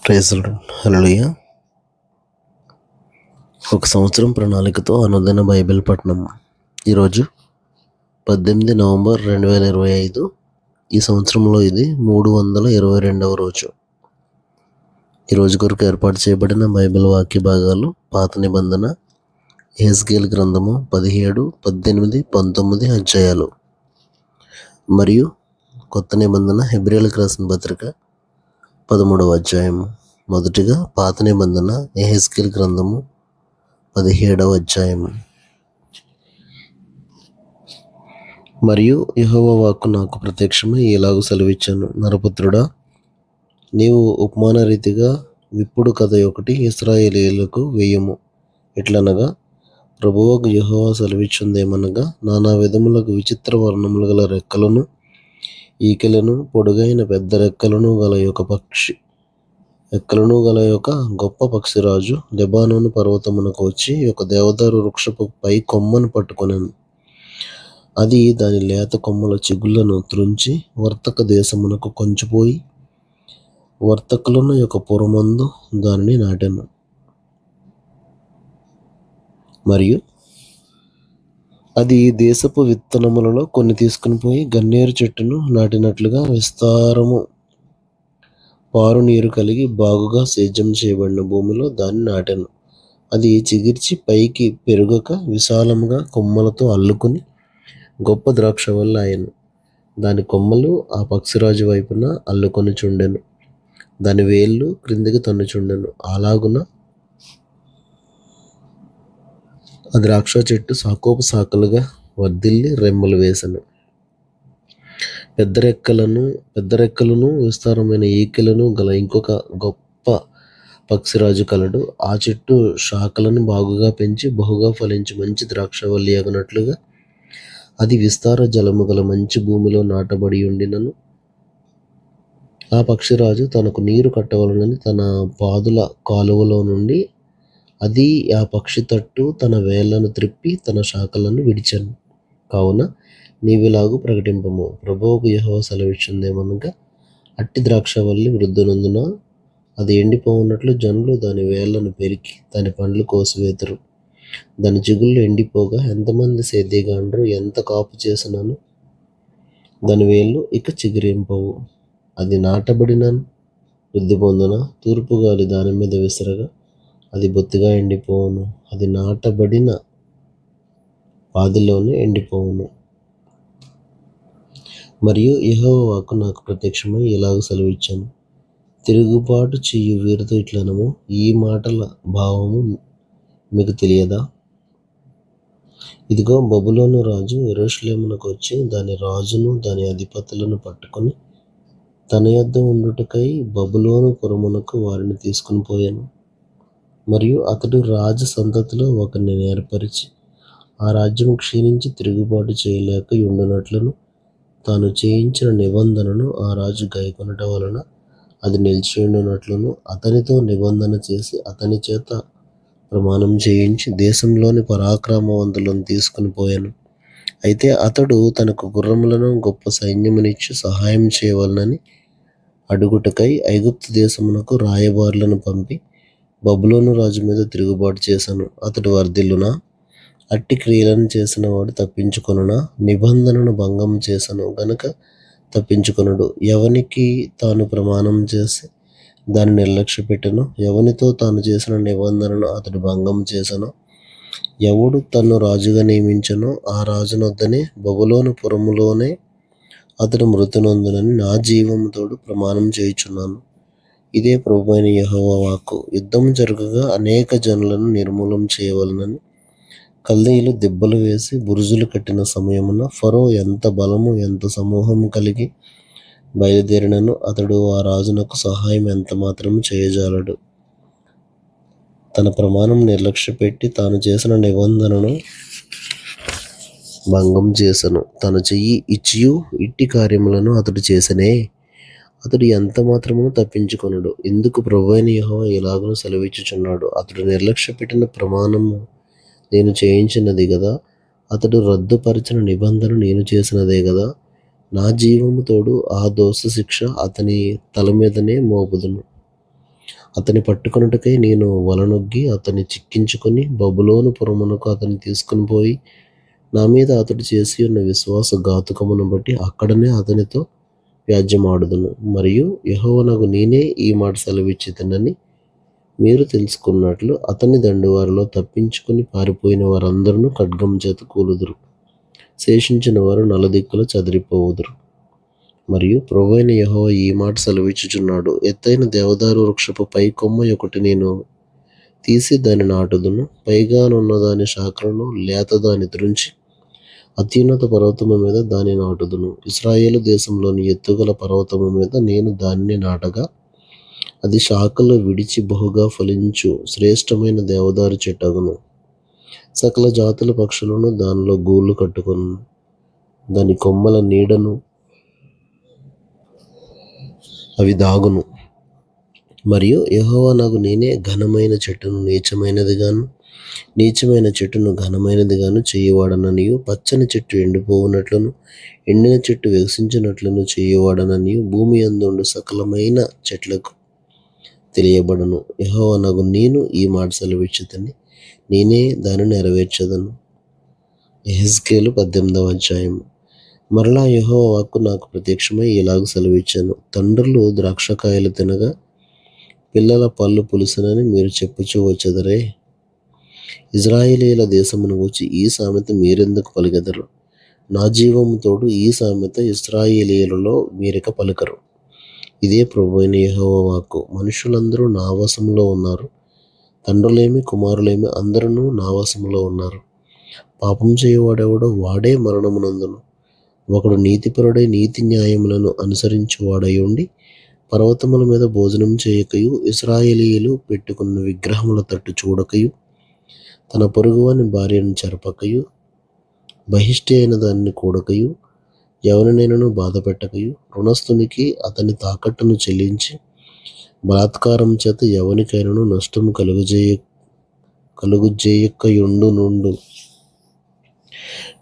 Praise lord. హల్లెలూయా. ఒక సంవత్సరం ప్రణాళికతో అనుదిన బైబిల్ పఠనం. ఈరోజు 18 నవంబర్ 2025. ఈ సంవత్సరంలో ఇది 322వ రోజు. ఈ రోజు కొరకు ఏర్పాటు చేయబడిన బైబిల్ వాక్య భాగాలు పాత నిబంధన యెహెజ్కేలు గ్రంథము 17, 18, 19 అధ్యాయాలు మరియు కొత్త నిబంధన హెబ్రీయులకు రాసిన పత్రిక 13వ అధ్యాయం. మొదటిగా పాత నిబంధన యెహెజ్కేలు గ్రంథము 17వ అధ్యాయం. మరియు యెహోవా వాక్కు నాకు ప్రత్యక్షమై ఇలాగు సెలవిచ్చాను, నరపుత్రుడా, నీవు ఉపమాన రీతిగా విప్పుడు కథ ఒకటి ఇశ్రాయేలీయులకు వేయుము. ఎట్లనగా, ప్రభువకు యెహోవా సెలవిచ్చుందేమనగా, నానా విధములకు విచిత్ర వర్ణములు గల రెక్కలను, ఈకెలను, పొడుగైన పెద్ద రెక్కలను గల యొక్క గొప్ప పక్షిరాజు లెబానోను పర్వతమునకు వచ్చి ఒక దేవదారు వృక్షపు పై కొమ్మను పట్టుకొనెను. అది దాని లేత కొమ్మల చిగుళ్లను త్రుంచి వర్తక దేశమునకు కొంచిపోయి వర్తకులను యొక్క పురమందు దానిని నాటెను. మరియు అది దేశపు విత్తనములలో కొన్ని తీసుకుని పోయి గన్నేరు చెట్టును నాటినట్లుగా విస్తారము పారు నీరు కలిగి బాగుగా సేద్యం చేయబడిన భూమిలో దాన్ని నాటెను. అది చిగిర్చి పైకి పెరుగక విశాలముగా కొమ్మలతో అల్లుకుని గొప్ప ద్రాక్ష వల్ల ఆయను. దాని కొమ్మలు ఆ పక్షిరాజు వైపున అల్లుకొని చుండెను, దాని వేళ్ళు క్రిందికి తన్నుచుండెను. అలాగున ఆ ద్రాక్ష చెట్టు సాకోపు సాకలుగా వర్ధిల్లి రెమ్మలు వేసెను. పెద్ద రెక్కలను విస్తారమైన ఈకెలను గల ఇంకొక గొప్ప పక్షిరాజు కలడు. ఆ చెట్టు శాఖలను బాగుగా పెంచి బహుగా ఫలించి మంచి ద్రాక్షవల్లి అగునట్లుగా అది విస్తార జలము గల మంచి భూమిలో నాటబడి ఉండినను, ఆ పక్షిరాజు తనకు నీరు కట్టవలనని తన పాదుల కాలువలో నుండి అది ఆ పక్షి తట్టు తన వేళ్లను త్రిప్పి తన శాఖలను విడిచెను. కావున నీవిలాగు ప్రకటింపము, ప్రభువుకు యెహోవా సెలవిచ్చుందేమనగా, అట్టి ద్రాక్షవల్లి వృద్ధునందున అది ఎండిపోవున్నట్లు జనులు దాని వేళ్లను పెరికి దాని పండ్లు కోసివేతురు. దాని చిగుళ్ళు ఎండిపోగా ఎంతమంది సేద్యగాండ్రు ఎంత కాపు చేసినను దాని వేళ్ళు ఇక చిగురింపవు. అది నాటబడినను వృద్ధి పొందున తూర్పు గాలి దాని మీద విసరగా అది బొత్తిగా ఎండిపోవును. అది నాటబడిన పాదిలోనే ఎండిపోవును. మరియు యెహోవా వాక్కు నాకు ప్రత్యక్షమై ఇలాగ సెలవిచ్చాను, తిరుగుబాటు చేయు వీరితో ఇట్లనము, ఈ మాటల భావము మీకు తెలియదా? ఇదిగో, బబులోను రాజు యెరూషలేమునకు వచ్చి దాని రాజును దాని అధిపతులను పట్టుకొని తన యొద్ద ఉండుటకై బబులోను పురమునకు వారిని తీసుకుని పోయాను. మరియు అతడు రాజు సంతతిలో ఒకరిని ఏర్పరిచి ఆ రాజ్యము క్షీణించి తిరుగుబాటు చేయలేక ఉండునట్లును తాను చేయించిన నిబంధనను ఆ రాజు గైకొనుట వలన అది నిలిచి ఉండునట్లును అతనితో నిబంధన చేసి అతని చేత ప్రమాణం చేయించి దేశంలోని పరాక్రమవంతులను తీసుకుని పోయాను. అయితే అతడు తనకు గుర్రములను గొప్ప సైన్యమునిచ్చి సహాయం చేయవలనని అడుగుటకై ఐగుప్తు దేశమునకు రాయబారులను పంపి బబులోను రాజు మీద తిరుగుబాటు చేశాను. అతడు వర్ధిల్లునా? అట్టి క్రియలను చేసిన వాడు తప్పించుకొనునా? నిబంధనను భంగం చేసను గనుక తప్పించుకొనడు. ఎవనికి తాను ప్రమాణం చేసి దాన్ని నిర్లక్ష్య పెట్టెనో, ఎవనితో తాను చేసిన నిబంధనను అతడు భంగం చేసనో, ఎవడు తన్ను రాజుగా నియమించనో ఆ రాజునొద్దనే బబులోను పురములోనే అతడు మృతునందునని నా జీవము తోడు ప్రమాణం చేయుచున్నాను. ఇదే ప్రభువైన యెహోవా వాక్కు. యుద్ధం జరగగా అనేక జనులను నిర్మూలం చేయవలనని కల్దీయులు దిబ్బలు వేసి బురుజులు కట్టిన సమయమున ఫరో ఎంత బలము ఎంత సమూహము కలిగి బయలుదేరినను అతడు ఆ రాజునకు సహాయం ఎంత మాత్రము చేయజాలడు. తన ప్రమాణం నిర్లక్ష్య పెట్టి తాను చేసిన నిబంధనను భంగం చేసను. తన చెయ్యి ఇచ్చియు ఇట్టి కార్యములను అతడు చేసనే. అతడు ఎంత మాత్రమును తప్పించుకొనడు. ఇందుకు ప్రభువైన యెహోవా ఇలాగున సెలవిచ్చుచున్నాడు, అతడు నిర్లక్ష్య పెట్టిన ప్రమాణము నేను చేయించినది గదా, అతడు రద్దుపరిచిన నిబంధన నేను చేసినదే గదా. నా జీవము తోడు ఆ దోష శిక్ష అతని తల మీదనే మోపుదును. అతని పట్టుకొనుటకై నేను వలనొగ్గి అతన్ని చిక్కించుకొని బబులోను పురమునకు అతన్ని తీసుకుని పోయి నా మీద అతడు చేసి ఉన్న విశ్వాసఘాతుకమును బట్టి అక్కడనే అతనితో వ్యాజ్యమాడుదును. మరియు యెహోవానగు నేనే ఈ మాట సెలవిచ్చితినని మీరు తెలుసుకున్నట్లు అతని దండువారిలో తప్పించుకుని పారిపోయిన వారందరూ ఖడ్గము చేత కూలుదురు. శేషించిన వారు నలుదిక్కుల చెదిరిపోవుదురు. మరియు ప్రభువైన యెహోవా ఈ మాట సెలవిచ్చుచున్నాడు. ఎత్తైన దేవదారు వృక్షపు పై కొమ్మ ఒకటి నేను తీసి దాన్ని నాటుదును. పైగానున్న దాని శాఖలను లేత దాని త్రుంచి అత్యున్నత పర్వతము మీద దాన్ని నాటుదును. ఇశ్రాయేలు దేశంలోని ఎత్తుగల పర్వతము మీద నేను దానిని నాటగా అది శాఖలు విడిచి బహుగా ఫలించు శ్రేష్టమైన దేవదారు చెట్టగును. సకల జాతుల పక్షులను దానిలో గూళ్ళు కట్టుకొను. దాని కొమ్మల నీడను అవి దాగును. మరియు యెహోవానగు నేనే ఘనమైన చెట్టును నీచమైనదిగాను నీచమైన చెట్టును ఘనమైనదిగాను చేయువాడననియు పచ్చని చెట్టు ఎండిపోవునట్లును ఎండిన చెట్టు వికసించినట్లును చేయువాడననియు భూమి యందుండు సకలమైన చెట్లకు తెలియబడను. యెహోవానగు నేను ఈ మాట సెలవిచ్చితిని, నేనే దానిని నెరవేర్చెదను. యెహెజ్కేలు 18వ అధ్యాయము. మరలా యెహోవా వాక్కు నాకు ప్రత్యక్షమై ఇలాగ సెలవిచ్చాను. తండ్రులు ద్రాక్షకాయలు తినగా పిల్లల పళ్ళు పులుసునని మీరు చెప్పుచూ వచ్చెదరే. ఇజ్రాయేలీయుల దేశమును గూర్చి ఈ సామెత మీరెందుకు పలికెదరు? నా జీవము తోడు ఈ సామెత ఇశ్రాయేలీయులలో మీరిక పలుకరు. ఇదే ప్రభువైన యెహోవా వాక్కు. మనుషులందరూ నా వశములో ఉన్నారు. తండ్రులేమి కుమారులేమి అందరూ నా వశములో ఉన్నారు. పాపం చేయువాడెవడో వాడే మరణమునందును. ఒకడు నీతిపరుడై నీతి న్యాయములను అనుసరించువాడై ఉండి పర్వతముల మీద భోజనం చేయకయు ఇశ్రాయేలీయులు పెట్టుకున్న విగ్రహముల తట్టు చూడకయు తన పొరుగువాని భార్యను చెరపకయు బహిష్టి అయిన దానిని కూడకయు ఎవరినైనాను బాధ పెట్టకయు రుణస్థునికి అతని తాకట్టును చెల్లించి బలాత్కారం చేత ఎవరికైనాను నష్టము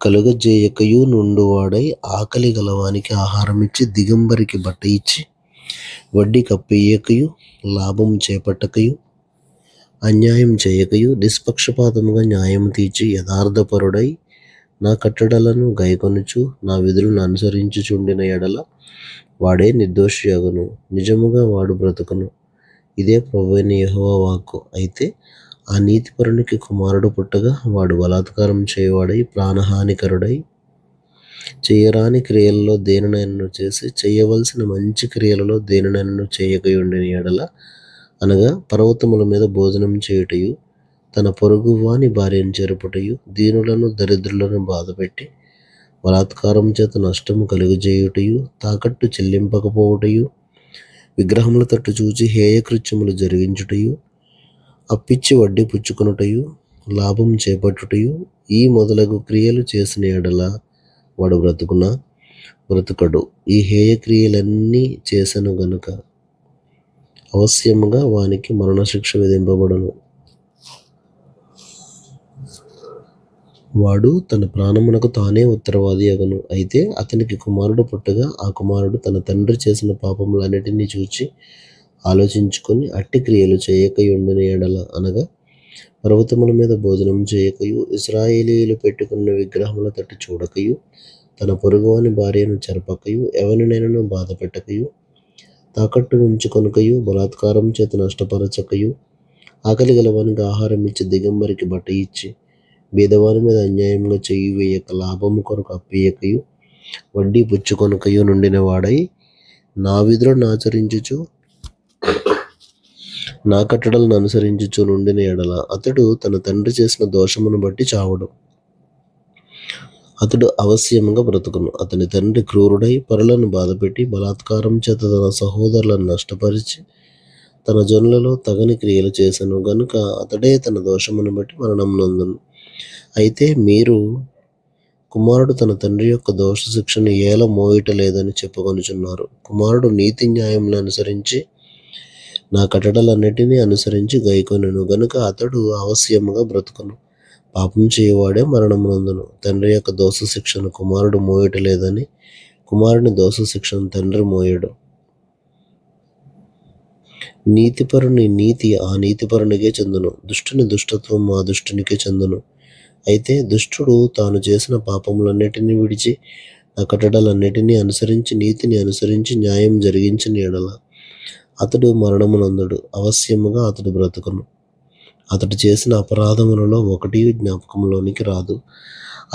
కలుగజేయకయు నుండువాడై ఆకలి గలవానికి ఆహారం ఇచ్చి దిగంబరికి బట్ట ఇచ్చి వడ్డీ కప్పియ్యకయు లాభం చేపట్టకయు అన్యాయం చేయకయు నిష్పక్షపాతముగా న్యాయం తీర్చి యథార్థపరుడై నా కట్టడలను గైకొనుచు నా విధులను అనుసరించుచుండిన ఎడల వాడే నిర్దోషి అగును. నిజముగా వాడు బ్రతుకును. ఇదే ప్రభువైన యెహోవా వాక్కు. అయితే ఆ నీతిపరునికి కుమారుడు పుట్టగా వాడు బలాత్కారం చేయవాడై ప్రాణహానికరుడై చేయరాని క్రియలలో దేనినైనా చేసి చేయవలసిన మంచి క్రియలలో దేనినైనా చేయకయుండిన ఎడల అనగా పర్వతముల మీద భోజనం చేయుటయు తన పొరుగువాని భార్యను చెరుపుటయు దీనులను దరిద్రులను బాధపెట్టి బలాత్కారం చేత నష్టము కలుగజేయుటయు తాకట్టు చెల్లింపకపోవుటయు విగ్రహముల తట్టు చూచి హేయకృత్యములు జరిగించుటయు అప్పిచ్చి వడ్డీ పుచ్చుకొనుటయు లాభం చేపట్టుటయు ఈ మొదలగు క్రియలు చేసిన ఎడల వాడు బ్రతుకడు. ఈ హేయక్రియలన్నీ చేసెను గనుక అవశ్యముగా వానికి మరణశిక్ష విధింపబడును. వాడు తన ప్రాణమునకు తానే ఉత్తరవాది అగును. అయితే అతనికి కుమారుడు పుట్టగా ఆ కుమారుడు తన తండ్రి చేసిన పాపములన్నిటినీ చూచి ఆలోచించుకొని అట్టి క్రియలు చేయకయుండిన ఎడల అనగా పర్వతముల మీద భోజనం చేయకయు ఇశ్రాయేలీయులు పెట్టుకున్న విగ్రహముల తట్టు చూడకయు తన పొరుగువాని భార్యను చెరపకయు ఎవరినైనాను బాధ పెట్టకయు తాకట్టు ఉంచుకొనకయు బలాత్కారం చేత నష్టపరచకయు ఆకలి గలవానికి ఆహారం ఇచ్చి దిగంబరికి బట్ట ఇచ్చి బీదవాని మీద అన్యాయంగా చెయ్యి వేయక లాభము కొరకు అప్పియకయు వడ్డీ పుచ్చుకొనకయు నుండిన వాడై నా విధులను ఆచరించుచు నా కట్టడలను అనుసరించుచు నుండిన ఎడల అతడు తన తండ్రి చేసిన దోషమును బట్టి చావడు. అతడు అవశ్యముగా బ్రతుకును. అతని తండ్రి క్రూరుడై పరులను బాధపెట్టి బలాత్కారం చేత తన సహోదరులను నష్టపరిచి తన జనులలో తగని క్రియలు చేసెను గనుక అతడే తన దోషమును బట్టి మరణమునందును. అయితే మీరు కుమారుడు తన తండ్రి యొక్క దోష శిక్షను ఏల మోయటలేదని చెప్పుకొనుచున్నారు. కుమారుడు నీతి న్యాయములను అనుసరించి నా కట్టడలన్నిటినీ అనుసరించి గైకొనెను గనుక అతడు అవశ్యముగా బ్రతుకును. పాపం చేయవాడే మరణమునందును. తండ్రి యొక్క దోష శిక్షను కుమారుడు మోయటలేదని కుమారుని దోష శిక్షను తండ్రి మోయడు. నీతిపరుని నీతి ఆ నీతిపరునికే చెందును, దుష్టుని దుష్టత్వం ఆ దుష్టునికే చెందును. అయితే దుష్టుడు తాను చేసిన పాపములన్నిటినీ విడిచి నా కట్టడలన్నిటినీ అనుసరించి నీతిని అనుసరించి న్యాయం జరిగించిన ఎడల అతడు మరణమునందుడు, అవశ్యముగా అతడు బ్రతుకును. అతడు చేసిన అపరాధములలో ఒకటి జ్ఞాపకంలోనికి రాదు.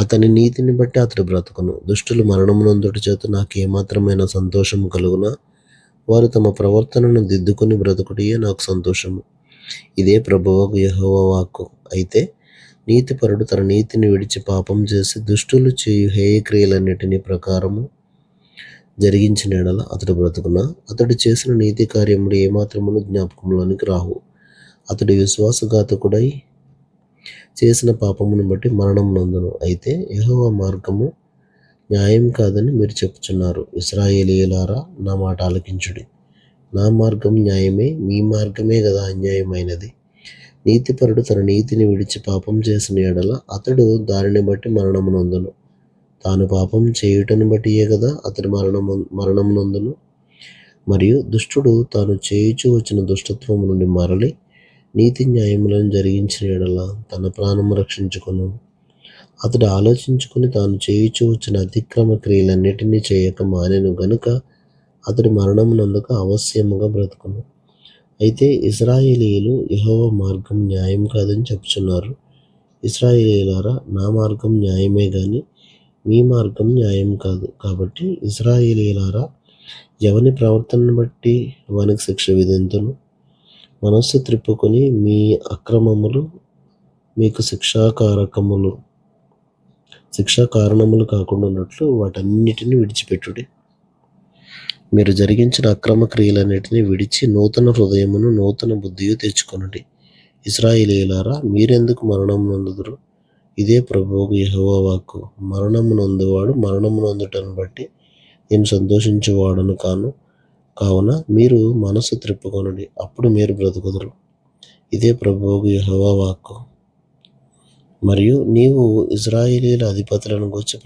అతని నీతిని బట్టి అతడు బ్రతుకును. దుష్టులు మరణమునందుట చేత నాకేమాత్రమైన సంతోషము కలుగునా? వారు తమ ప్రవర్తనను దిద్దుకుని బ్రతుకుటయే నాకు సంతోషము. ఇదే ప్రభువగు యెహోవా వాక్కు. అయితే నీతిపరుడు తన నీతిని విడిచి పాపం చేసి దుష్టులు చేయు హేయక్రియలన్నిటినీ ప్రకారము జరిగించిన ఎడల అతడు బ్రతుకునా? అతడు చేసిన నీతి కార్యములు ఏమాత్రమును జ్ఞాపకంలోనికి రావు. అతడు విశ్వాసఘాతకుడై చేసిన పాపమును బట్టి మరణం నందును. అయితే యెహోవా మార్గము న్యాయం కాదని మీరు చెప్పుచున్నారు. ఇశ్రాయేలీయులారా, నా మాట ఆలకించుడి. నా మార్గం న్యాయమే, మీ మార్గమే గదా అన్యాయమైనది. నీతిపరుడు తన నీతిని విడిచి పాపం చేసిన ఎడల అతడు దానిని బట్టి మరణమునందును. తాను పాపం చేయుటను బట్టియే కదా అతడు మరణమునందును. మరియు దుష్టుడు తాను చేయుచు వచ్చిన దుష్టత్వము నుండి మరలి నీతి న్యాయములను జరిగించిన ఎడల తన ప్రాణము రక్షించుకొను. అతడు ఆలోచించుకుని తాను చేయుచు వచ్చిన అతిక్రమ క్రియలన్నిటినీ చేయక మానెను గనుక అతడు మరణమునందుక అవశ్యముగా బ్రతుకును. అయితే ఇశ్రాయేలీయులు యెహోవా మార్గం న్యాయం కాదని చెప్పుచున్నారు. ఇశ్రాయేలీయులారా, నా మార్గం న్యాయమే గాని మీ మార్గం న్యాయం కాదు. కాబట్టి ఇశ్రాయేలీయులారా, ఎవని ప్రవర్తనను బట్టి వానికి శిక్ష విధింతును. మనస్సు త్రిప్పుకొని మీ అక్రమములు మీకు శిక్షా కారణములు కాకుండానట్లు వాటన్నిటిని విడిచిపెట్టుడి. మీరు జరిగించిన అక్రమ క్రియలన్నిటిని విడిచి నూతన హృదయమును నూతన బుద్ధియు తెచ్చుకొనుడి. ఇశ్రాయేలీయులారా, మీరెందుకు మరణమునందుదురు? ఇదే ప్రభువుకు యెహోవా వాక్కు. మరణమునందువాడు మరణమునందుటను బట్టి నేను సంతోషించువాడను కావున మీరు మనసు త్రిప్పుకొనుడి, అప్పుడు మీరు బ్రతుకుదురు. ఇదే ప్రభువుకు యెహోవా వాక్కు. మరియు నీవు ఇశ్రాయేలీయుల అధిపతులను గూర్చి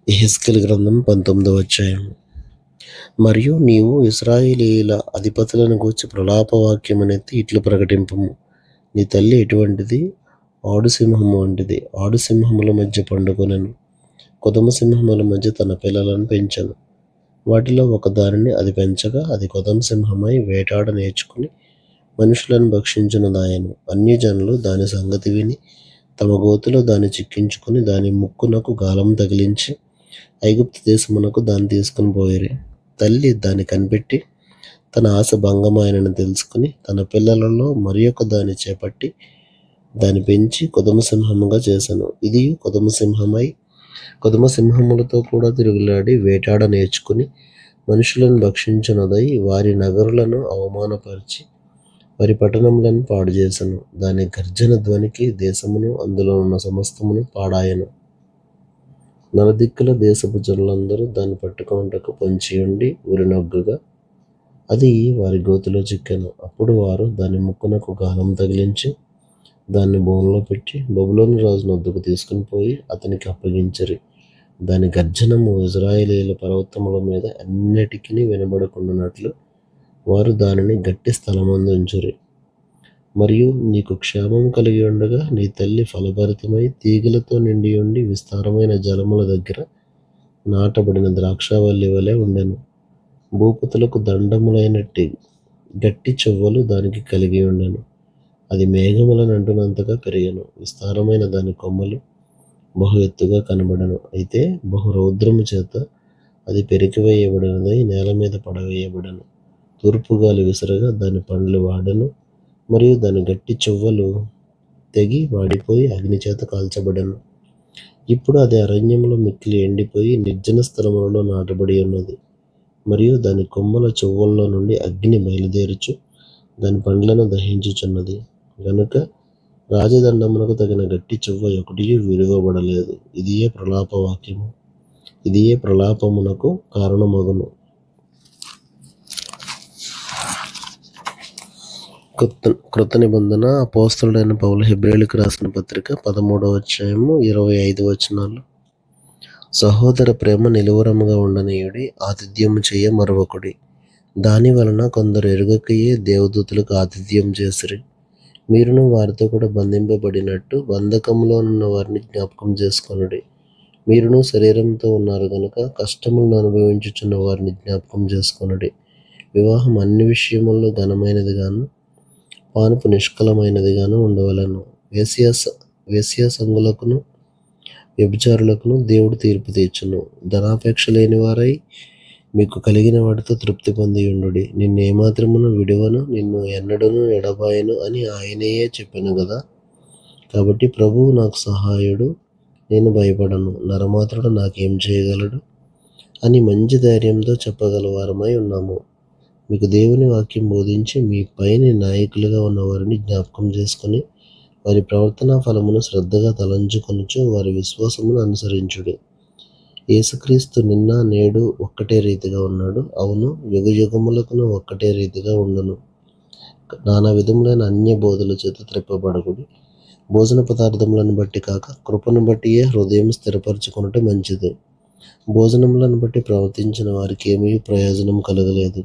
యెహెజ్కేలు గ్రంథం 19వ అధ్యాయం. మరియు నీవు ఇశ్రాయేలీయుల అధిపతులను గూర్చి ప్రలాపవాక్యమునెత్తి ఇట్లు ప్రకటింపుము. నీ తల్లి ఎటువంటిది? ఆడు సింహము వంటిది. ఆడు సింహముల మధ్య పండుకొనెను, కొదమ సింహముల మధ్య తన పిల్లలను పెంచెను. వాటిలో ఒకదానిని అది పెంచగా అది కొదమ సింహమై వేటాడ నేర్చుకుని మనుషులను భక్షించునదాయెను. అన్యజనులు దాని సంగతి విని తమ గోతిలో దాన్ని చిక్కించుకుని దాని ముక్కునకు గాలం తగిలించి ఐగుప్తు దేశమునకు దాన్ని తీసుకుని పోయిరి. తల్లి దాన్ని కనిపెట్టి తన ఆశ భంగమాయనని తెలుసుకుని తన పిల్లలలో మరి ఒక దాన్ని చేపట్టి దాన్ని పెంచి కొదమ సింహముగా చేశాను. ఇది కొదమ సింహములతో కూడా తిరుగులాడి వేటాడ నేర్చుకుని మనుషులను భక్షించునదై వారి నగరులను అవమానపరిచి వారి పట్టణములను పాడు చేసెను. దాని గర్జన ధ్వనికి దేశమును అందులో ఉన్న సమస్తమును పాడాయెను. నలుదిక్కుల దేశపు జనులందరూ దాన్ని పట్టుకొనుటకు పొంచియుండి ఉరినొగ్గగా అది వారి గోతిలో చిక్కెను. అప్పుడు వారు దాని ముక్కునకు గాలం తగిలించి దాన్ని బోన్లో పెట్టి బబులోను రాజును వద్దకు తీసుకుని పోయి అతనికి అప్పగించిరి. దాని గర్జనము ఇశ్రాయేలీయుల పర్వతముల మీద అన్నిటికీ వినబడకుండానట్లు వారు దానిని గట్టి స్థలమందు ఉంచిరి. మరియు నీకు క్షేమం కలిగి ఉండగా నీ తల్లి ఫలభరితమై తీగలతో నిండి ఉండి విస్తారమైన జలముల దగ్గర నాటబడిన ద్రాక్షావల్లి వలె ఉండెను. భూపతులకు దండములైనట్టి గట్టి చెవ్వలు దానికి కలిగి ఉండెను. అది మేఘములను అంటునంతగా పెరిగెను. విస్తారమైన దాని కొమ్మలు బహు ఎత్తుగా కనబడెను. అయితే బహు రౌద్రము చేత అది పెరికివేయబడినదై నేల మీద పడవేయబడెను. తూర్పు గాలి విసరగా దాని పండ్లు వాడెను. మరియు దాని గట్టి చువ్వలు తెగి వాడిపోయి అగ్ని చేత కాల్చబడెను. ఇప్పుడు అది అరణ్యంలో మిక్కిలి ఎండిపోయి నిర్జన స్థలములలో నాటబడి ఉన్నది. మరియు దాని కొమ్మల చువ్వల్లో నుండి అగ్ని బయలుదేరుచు దాని పండ్లను దహించుచున్నది. గనుక రాజదండమునకు తగిన గట్టి చువ్వ ఒకటియూ విడువబడలేదు. ఇదియే ప్రలాపవాక్యము, ఇదియే ప్రలాపమునకు కారణమగును. కృత నిబంధన అపోస్తలుడైన పౌలు హెబ్రేయులకు రాసిన పత్రిక 13వ అధ్యాయము 25 వచనాలు. సహోదర ప్రేమ నిలువరముగా ఉండనీయుడి, ఆతిథ్యము చేయ మరొకడి. దాని వలన కొందరు ఎరుగకయే దేవదూతలకు ఆతిథ్యం చేసిరి. మీరును వారితో కూడా బంధింపబడినట్టు బంధకంలోనున్న వారిని జ్ఞాపకం చేసుకొనుడి. మీరును శరీరంతో ఉన్నారు గనుక కష్టములను అనుభవించుచున్న వారిని జ్ఞాపకం చేసుకొనుడి. వివాహం అన్ని విషయముల్లో ఘనమైనది గాను పానుపు నిష్కలమైనది గాను ఉండవలను. వేశ్యా సంగులకును వ్యభిచారులకును దేవుడు తీర్పు తీర్చును. ధనాపేక్ష లేని వారై మీకు కలిగిన వాటితో తృప్తి పొంది ఉండుడి. నిన్ను ఏమాత్రమును విడువను, నిన్ను ఎన్నడూను ఎడబాయను అని ఆయనయే చెప్పాను కదా. కాబట్టి ప్రభువు నాకు సహాయుడు, నేను భయపడను, నరమాత్రుడు నాకేం చేయగలడు అని మంచి ధైర్యంతో చెప్పగలవారమై ఉన్నాము. మీకు దేవుని వాక్యం బోధించి మీ పైన నాయకులుగా ఉన్న వారిని జ్ఞాపకం చేసుకొని వారి ప్రవర్తనా ఫలమును శ్రద్ధగా తలంచుకొనుచు వారి విశ్వాసమును అనుసరించుడి. యేసుక్రీస్తు నిన్న నేడు ఒక్కటే రీతిగా ఉన్నాడు. అవును, యుగయుగములకును ఒక్కటే రీతిగా ఉండును. నానా విధములైన అన్య బోధల చేత త్రెప్పబడకుడి. భోజన పదార్థములను బట్టి కాక కృపను బట్టియే హృదయం స్థిరపరచుకొనుట మంచిది. భోజనములను బట్టి ప్రవర్తించిన వారికి ఏమీ ప్రయోజనం కలగలేదు.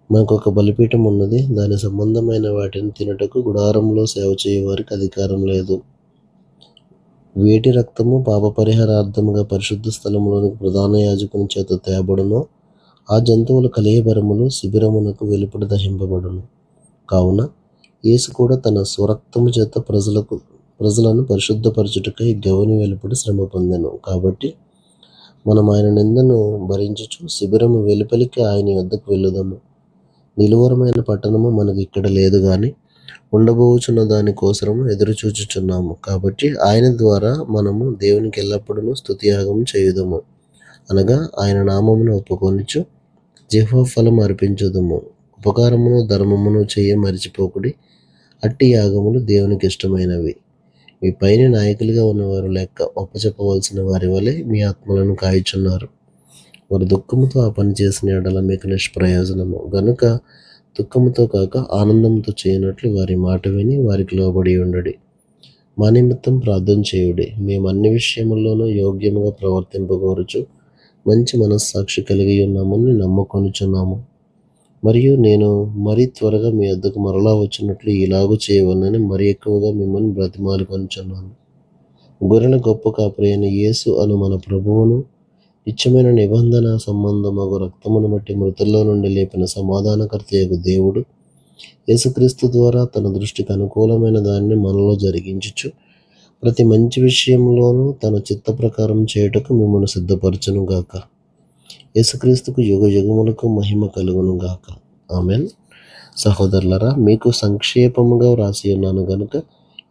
మనకు ఒక బలిపీఠం ఉన్నది. దాని సంబంధమైన వాటిని తినుటకు గుడారంలో సేవ చేయవారికి అధికారం లేదు. వేటి రక్తము పాప పరిహారార్థముగా పరిశుద్ధ స్థలములోనికి ప్రధాన యాజకుని చేత తేబడునో ఆ జంతువుల కళేబరములు శిబిరమునకు వెలుపట దహింపబడును. కావున యేసు కూడా తన స్వరక్తము చేత ప్రజలను పరిశుద్ధపరచుటకై గవని వెలుపట శ్రమ పొందెను. కాబట్టి మనం ఆయన నిందను భరించుచు శిబిరము వెలుపలికి ఆయన వద్దకు వెళ్ళుదాము. నిలువరమైన పట్టణము మనకి ఇక్కడ లేదు గాని ఉండబోచున్న దాని కోసము ఎదురు చూచుచున్నాము. కాబట్టి ఆయన ద్వారా మనము దేవునికి ఎల్లప్పుడూ స్తుతియాగం చేయుదము, అనగా ఆయన నామమును ఒప్పుకొనుచు జిహ్వ ఫలం అర్పించుదము. ఉపకారమును ధర్మమును చేయ మరిచిపోకుడి. అట్టి యాగములు దేవునికి ఇష్టమైనవి. మీ పైన నాయకులుగా ఉన్నవారు లెక్క ఒప్పచెప్పవలసిన వారి వలె మీ ఆత్మలను కాయుచున్నారు. వారు దుఃఖముతో ఆ పని చేసిన ఎడల మీకు నిష్ప్రయోజనము గనుక దుఃఖముతో కాక ఆనందంతో చేయనట్లు వారి మాట విని వారికి లోబడి ఉండడి. మా నిమిత్తం ప్రార్థన చేయుడి. మేము అన్ని విషయముల్లోనూ యోగ్యముగా ప్రవర్తింపగోరుచు మంచి మనస్సాక్షి కలిగి ఉన్నామని నమ్ముకొనుచున్నాము. మరియు నేను మరీ త్వరగా మీ వద్దకు మరలా వచ్చినట్లు ఇలాగూ చేయవలనని మరి ఎక్కువగా మిమ్మల్ని బ్రతిమాలుకొనుచున్నాను. గొర్రెల గొప్ప కాపరి అయిన యేసు అను మన ప్రభువును నిత్యమైన నిబంధన సంబంధమగు రక్తమును బట్టి మృతుల్లో నుండి లేపిన సమాధానకర్తయగు దేవుడు యేసుక్రీస్తు ద్వారా తన దృష్టికి అనుకూలమైన దానిని మనలో జరిగించుచు ప్రతి మంచి విషయంలోనూ తన చిత్త ప్రకారం చేయుటకు మిమ్మల్ని సిద్ధపరచును గాక. యేసుక్రీస్తుకు యుగ యుగములకు మహిమ కలుగును గాక. ఆమెన్. సహోదరులరా, మీకు సంక్షేపముగా వ్రాసి ఉన్నాను గనుక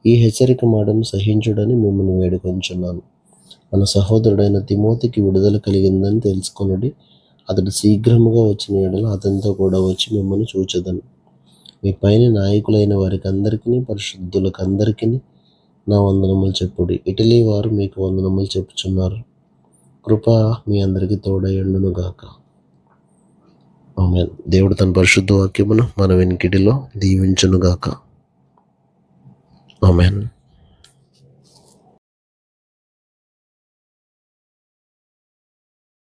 ఈ హెచ్చరిక మాటను సహించుడని మిమ్మల్ని వేడుకొంచున్నాను. మన సహోదరుడైన తిమోతికి విడుదల కలిగిందని తెలుసుకొనుడి. అతడు శీఘ్రముగా వచ్చిన ఎడల అతనితో కూడా వచ్చి మిమ్మల్ని చూచెదను. మీ పైన నాయకులైన వారికి అందరికీ పరిశుద్ధులకందరికీ నా వందనములు చెప్పుడి. ఇటలీ వారు మీకు వందనములు చెప్పుచున్నారు. కృప మీ అందరికీ తోడయుండును గాక. ఆమేన్. దేవుడు తన పరిశుద్ధ వాక్యమును మన వెనుకిడిలో దీవించును గాక. ఆమేన్.